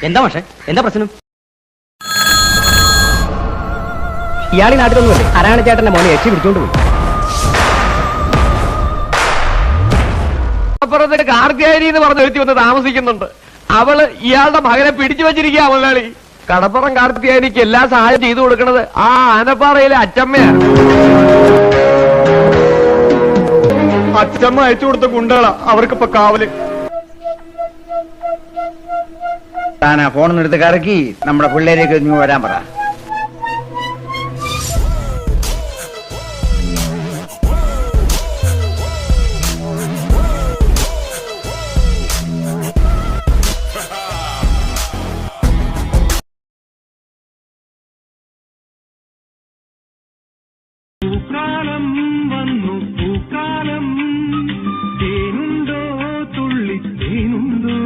എന്താ പക്ഷേ എന്താ പ്രശ്നം? ഇയാളി നാട്ടിലൊന്നുമല്ലേ? ആരാണ് ചേട്ടന്റെ മോനെ എച്ചി പിടിച്ചോണ്ട് പോയി. അപ്പുറത്തേക്ക് കാർത്തിയാനി എന്ന് പറഞ്ഞ വ്യക്തി വന്ന് താമസിക്കുന്നുണ്ട്. അവള് ഇയാളുടെ മകനെ പിടിച്ചു വെച്ചിരിക്കുക. മുതലാളി, കടപ്പുറം കാർത്തിയാനിക്ക് എല്ലാ സഹായം ചെയ്തു കൊടുക്കുന്നത് ആ ആനപ്പാറയിലെ അച്ചമ്മയാണ്. അച്ചമ്മ അയച്ചു കൊടുത്ത ഗുണ്ടകളാ അവർക്കിപ്പോ കാവല്. താനാ ഫോണിനെടുത്ത് കറക്കി നമ്മുടെ പിള്ളേരേക്ക് നീ വരാൻ പറ. പൂക്കാലം വന്നു പൂക്കാലം, തേനുണ്ടോ തുള്ളി തേനുണ്ടോ,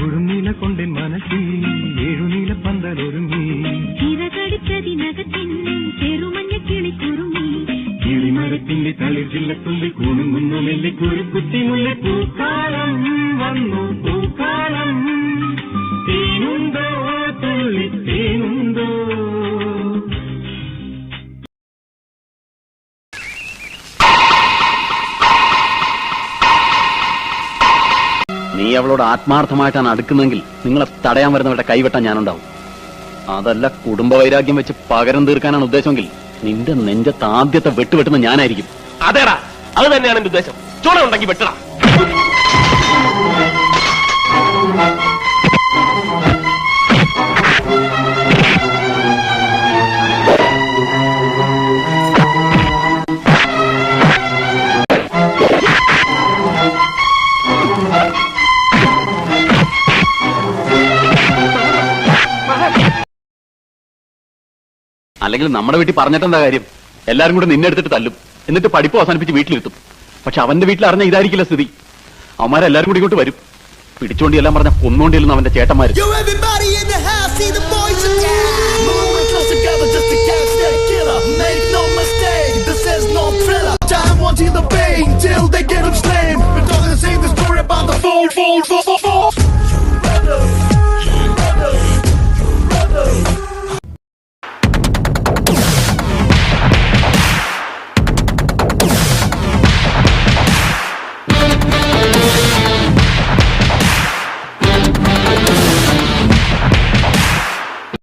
ഒരുനില കൊണ്ടൻ മനസ്സിൽ ഏഴുനില പന്തലൊരുങ്ങി, കിളിമരത്തിന്റെ തളിർ ജില്ലത്തുള്ളി കുണുങ്ങുന്നു മെല്ലെ കുറുക്കുത്തി മുല്ല. പൂക്കാലം വന്നു പൂക്കാലം, തേനുണ്ടോ തുള്ളി തേനുണ്ടോ. നീ അവളോട് ആത്മാർത്ഥമായിട്ടാണ് അടുക്കുന്നെങ്കിൽ നിങ്ങളെ തടയാൻ വരുന്നവരുടെ കൈവെട്ടാൻ ഞാനുണ്ടാവും. അതല്ല കുടുംബ വൈരാഗ്യം വെച്ച് പകരം തീർക്കാനാണ് ഉദ്ദേശമെങ്കിൽ നിന്റെ നെഞ്ചത്ത് ആദ്യത്തെ വെട്ടുവെട്ടുന്ന ഞാനായിരിക്കും. അതേടാ, അത് തന്നെയാണ് എന്റെ ഉദ്ദേശം. ചുണ ഉണ്ടെങ്കിൽ വെട്ടടാ. അല്ലെങ്കിൽ നമ്മുടെ വീട്ടിൽ പറഞ്ഞിട്ടെന്താ കാര്യം? എല്ലാരും കൂടെ നിന്നെ എടുത്തിട്ട് തല്ലും, എന്നിട്ട് പഠിപ്പ് അവസാനിപ്പിച്ച് വീട്ടിലിരുത്തും. പക്ഷെ അവന്റെ വീട്ടിൽ അറിഞ്ഞ ഇതായിരിക്കില്ല സ്ഥിതി. അവന്മാരെല്ലാരും കൂടി ഇങ്ങോട്ട് വരും. പിടിച്ചോണ്ടി എല്ലാം പറഞ്ഞ കൊന്നോണ്ടില്ലെന്ന് അവന്റെ ചേട്ടന്മാര്.